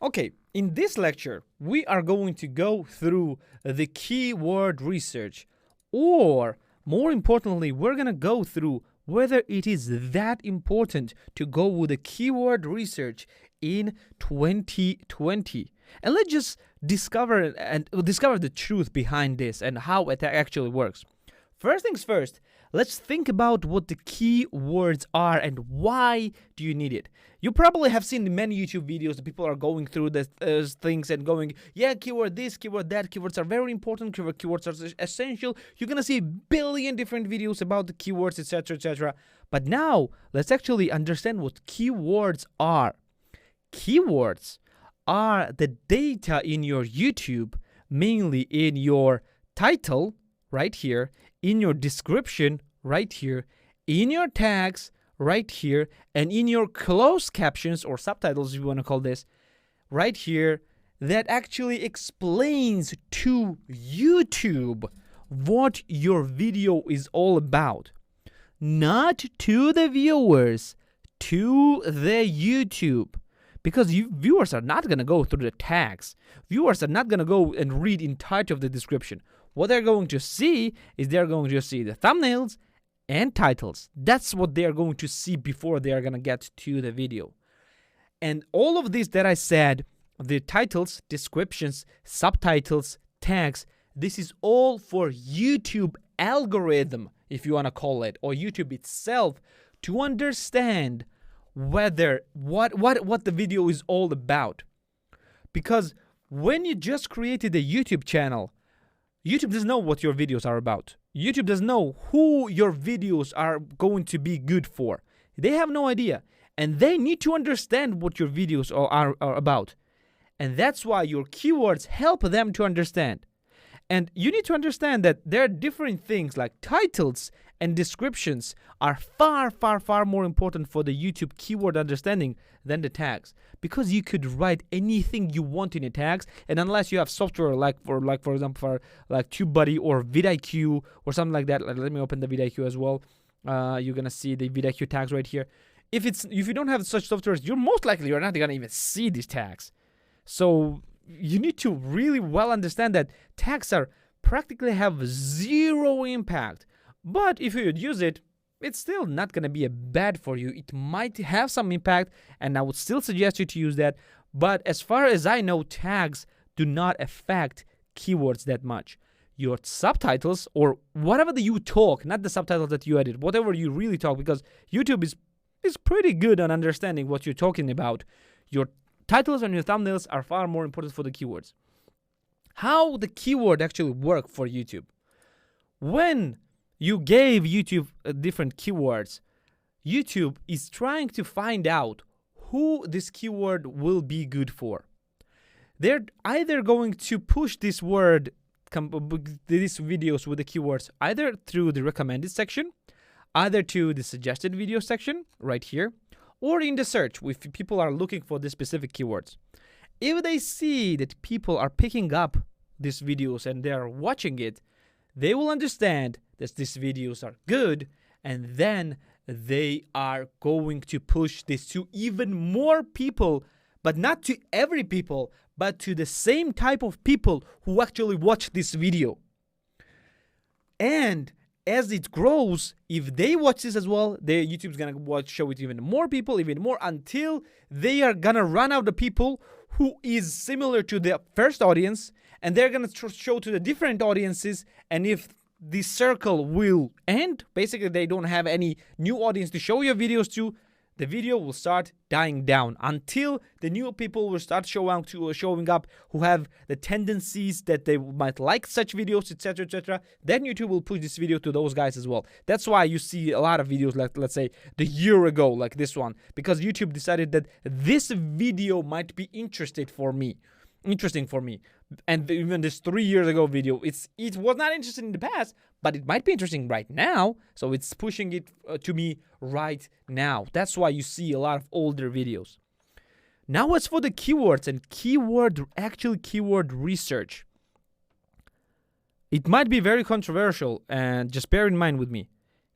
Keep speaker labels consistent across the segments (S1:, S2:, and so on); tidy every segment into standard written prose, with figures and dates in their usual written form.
S1: Okay, in this lecture, we are going to go through the keyword research, or more importantly, we're going to go through whether it is that important to go with the keyword research in 2020. And let's just discover the truth behind this and how it actually works. First things first, let's think about what the keywords are and why do you need it. You probably have seen many YouTube videos that people are going through the things and going, yeah, keyword this, keyword that, keywords are very important, keywords are essential. You're going to see a billion different videos about the keywords, etc., etc. But now, let's actually understand what keywords are. Keywords are the data in your YouTube, mainly in your title, right here, in your description, right here, in your tags, right here, and in your closed captions or subtitles, if you want to call this, right here, that actually explains to YouTube what your video is all about. Not to the viewers, to the YouTube. Because viewers are not going to go through the tags. Viewers are not going to go and read entirety of the description. What they're going to see is they're going to see the thumbnails and titles. That's what they're going to see before they're going to get to the video. And all of this that I said, the titles, descriptions, subtitles, tags, this is all for YouTube algorithm, if you want to call it, or YouTube itself, to understand whether what the video is all about. Because when you just created a YouTube channel, YouTube doesn't know what your videos are about. YouTube doesn't know who your videos are going to be good for. They have no idea. And they need to understand what your videos are about. And that's why your keywords help them to understand. And you need to understand that there are different things like titles and descriptions are far, far, far more important for the YouTube keyword understanding than the tags. Because you could write anything you want in the tags, and unless you have software like for example for like TubeBuddy or vidIQ or something like that. Let me open the vidIQ as well. You're gonna see the vidIQ tags right here. If you don't have such softwares, you're not gonna even see these tags. So you need to really well understand that tags are practically have zero impact. But if you would use it, it's still not going to be a bad for you. It might have some impact, and I would still suggest you to use that. But as far as I know, tags do not affect keywords that much. Your subtitles, or whatever that you talk, not the subtitles that you edit, whatever you really talk, because YouTube is pretty good on understanding what you're talking about. Your titles and your thumbnails are far more important for the keywords. How the keyword actually work for YouTube? When you gave YouTube different keywords, YouTube is trying to find out who this keyword will be good for. They're either going to push this word, these videos with the keywords, either through the recommended section, either to the suggested video section right here, or in the search if people are looking for the specific keywords. If they see that people are picking up these videos and they are watching it, they will understand that these videos are good, and then they are going to push this to even more people, but not to every people, but to the same type of people who actually watch this video. And as it grows, if they watch this as well, YouTube's gonna show it to even more people, even more, until they are gonna run out of people who is similar to the first audience, and they're gonna show to the different audiences. And if the circle will end, basically they don't have any new audience to show your videos to, the video will start dying down until the new people will start showing up who have the tendencies that they might like such videos, etc., etc. Then YouTube will push this video to those guys as well. That's why you see a lot of videos like, let's say, the year ago, like this one, because YouTube decided that this video might be interesting for me. And even this 3 years ago video, it was not interesting in the past, but it might be interesting right now. So it's pushing it to me right now. That's why you see a lot of older videos. Now as for the keywords and keyword research, it might be very controversial, and just bear in mind with me.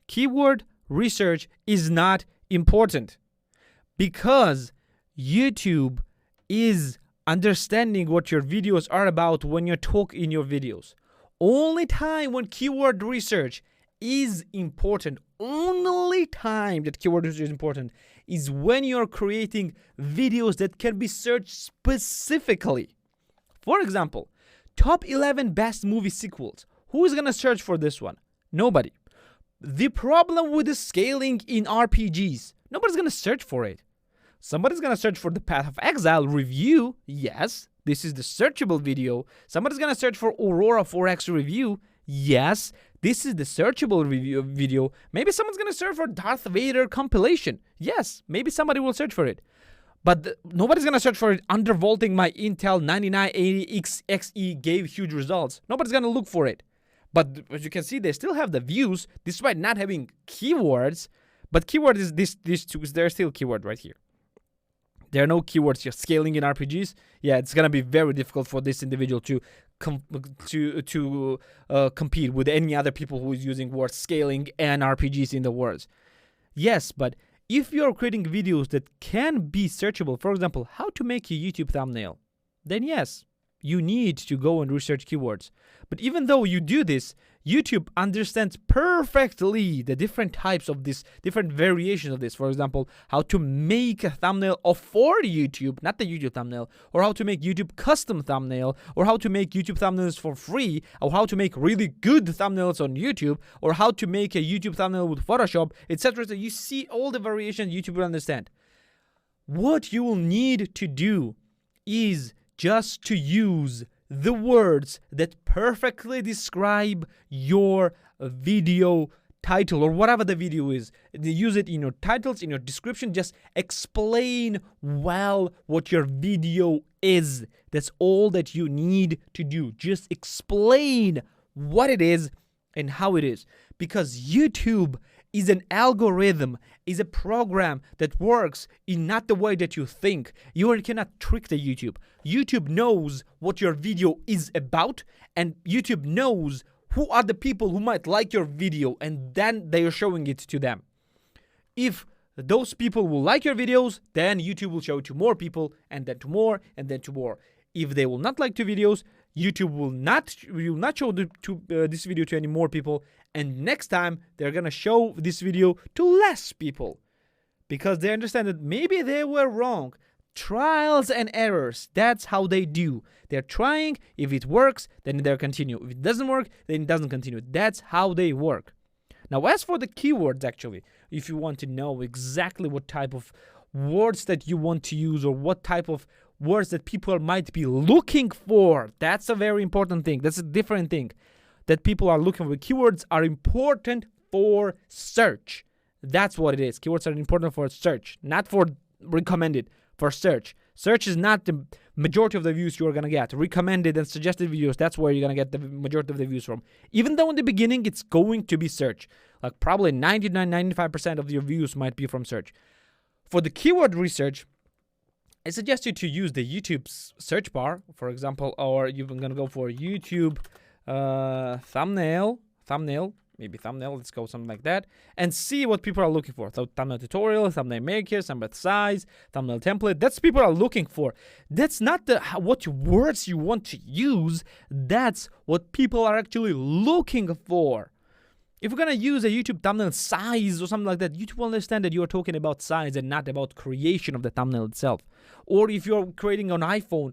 S1: Keyword research is not important because YouTube is understanding what your videos are about when you talk in your videos. Only time when keyword research is important, only time that keyword research is important is when you're creating videos that can be searched specifically. For example, top 11 best movie sequels. Who is going to search for this one? Nobody. The problem with the scaling in RPGs, nobody's going to search for it. Somebody's going to search for the Path of Exile review. Yes, this is the searchable video. Somebody's going to search for Aurora 4X review. Yes, this is the searchable review video. Maybe someone's going to search for Darth Vader compilation. Yes, maybe somebody will search for it. But nobody's going to search for it. Undervolting my Intel 9980X XE gave huge results. Nobody's going to look for it. But as you can see, they still have the views despite not having keywords. But keyword is these two. There's still keyword right here. There are no keywords here. Scaling in RPGs, yeah, it's gonna be very difficult for this individual to compete with any other people who is using words scaling and RPGs in the words. Yes, but if you're creating videos that can be searchable, for example, how to make a YouTube thumbnail, then yes, you need to go and research keywords. But even though you do this, YouTube understands perfectly the different types of this, different variations of this. For example, how to make a thumbnail for YouTube, not the YouTube thumbnail, or how to make YouTube custom thumbnail, or how to make YouTube thumbnails for free, or how to make really good thumbnails on YouTube, or how to make a YouTube thumbnail with Photoshop, etc. So you see all the variations YouTube will understand. What you will need to do is just to use the words that perfectly describe your video title or whatever the video is. Use it in your titles, in your description. Just explain well what your video is. That's all that you need to do. Just explain what it is and how it is. Because YouTube is an algorithm, is a program that works in not the way that you think. You cannot trick the YouTube. YouTube knows what your video is about, and YouTube knows who are the people who might like your video, and then they are showing it to them. If those people will like your videos, then YouTube will show it to more people, and then to more, and then to more. If they will not like your videos, YouTube will not show this video to any more people, and next time they're gonna show this video to less people because they understand that maybe they were wrong. Trials and errors, that's how they do. They're trying. If it works, then they'll continue. If it doesn't work, then it doesn't continue. That's how they work. Now, as for the keywords, actually, if you want to know exactly what type of words that you want to use or what type of words that people might be looking for, that's a very important thing. That's a different thing that people are looking for. Keywords are important for search. That's what it is. Keywords are important for search, not for recommended, for search. Search is not the majority of the views you're going to get. Recommended and suggested videos, that's where you're going to get the majority of the views from. Even though in the beginning it's going to be search. Like probably 99-95% of your views might be from search. For the keyword research, I suggest you to use the YouTube search bar, for example, or you're going to go for YouTube thumbnail, let's go something like that, and see what people are looking for. So thumbnail tutorial, thumbnail maker, thumbnail size, thumbnail template, that's people are looking for. That's not what words you want to use, that's what people are actually looking for. If we're going to use a YouTube thumbnail size or something like that, YouTube will understand that you're talking about size and not about creation of the thumbnail itself. Or if you're creating on iPhone,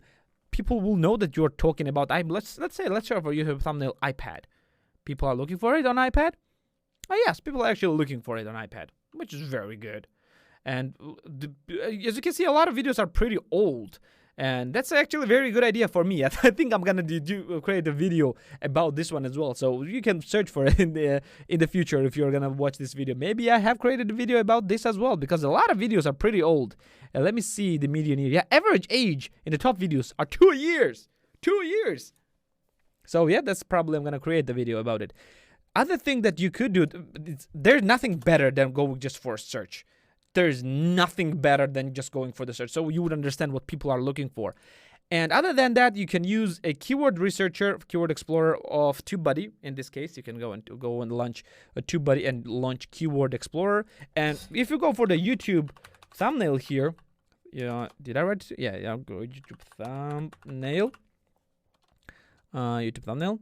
S1: people will know that you're talking about, let's show for YouTube thumbnail iPad. People are looking for it on iPad? Oh yes, people are actually looking for it on iPad, which is very good. And as you can see, a lot of videos are pretty old. And that's actually a very good idea for me. I think I'm gonna create a video about this one as well. So you can search for it in the future if you're gonna watch this video. Maybe I have created a video about this as well because a lot of videos are pretty old. Let me see the median age. Yeah, average age in the top videos are 2 years. 2 years. So yeah, that's probably I'm gonna create the video about it. Other thing that you could do, there's nothing better than going just for a search. There's nothing better than just going for the search. So you would understand what people are looking for. And other than that, you can use a keyword researcher, keyword explorer of TubeBuddy. In this case, you can go and launch a TubeBuddy and launch keyword explorer. And if you go for the YouTube thumbnail here, did I write? Yeah, go YouTube thumbnail. YouTube thumbnail.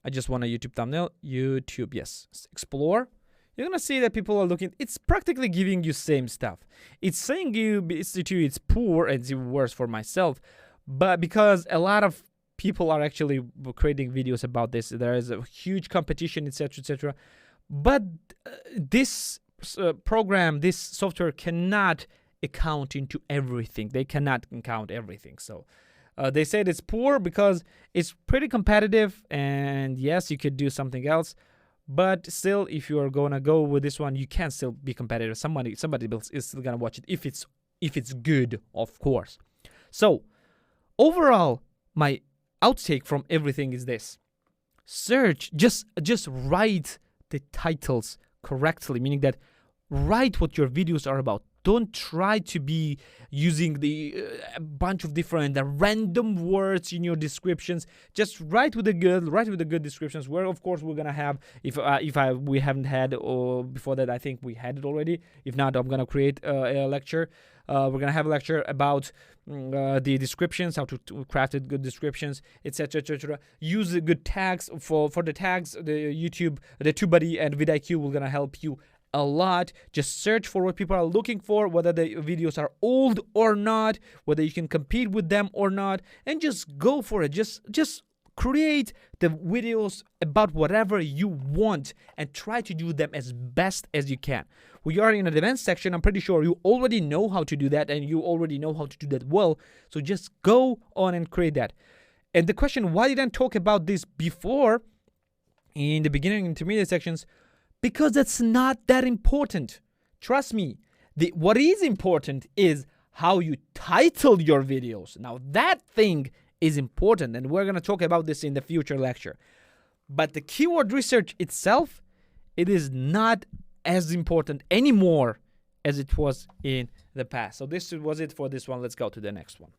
S1: I just want a YouTube thumbnail. YouTube, yes. Explore. You're gonna see that people are looking. It's practically giving you same stuff. It's saying it's poor and it's even worse for myself, but because a lot of people are actually creating videos about this, there is a huge competition, etc., etc. But this program, this software cannot account into everything. They cannot count everything. So they said it's poor because it's pretty competitive, and yes, you could do something else. But still, if you are gonna go with this one, you can still be competitive. Somebody else is still gonna watch it if it's good, of course. So overall, my outtake from everything is this: search, just write the titles correctly, meaning that write what your videos are about. Don't try to be using a bunch of different random words in your descriptions. Just write with the good descriptions. Where of course we're gonna have, we haven't had or before that, I think we had it already. If not, I'm gonna create a lecture. We're gonna have a lecture about the descriptions, how to craft good descriptions, etc., etc. Use the good tags for the tags. The YouTube, the TubeBuddy and vidIQ will gonna help you a lot. Just search for what people are looking for, whether the videos are old or not, whether you can compete with them or not, and just go for it. Just create the videos about whatever you want and try to do them as best as you can. We are in an advanced section. I'm pretty sure you already know how to do that, and you already know how to do that well. So just go on and create that. And the question, why didn't I talk about this before in the beginning intermediate sections? Because that's not that important. Trust me. What is important is how you title your videos. Now that thing is important, and we're going to talk about this in the future lecture. But the keyword research itself, it is not as important anymore as it was in the past. So this was it for this one. Let's go to the next one.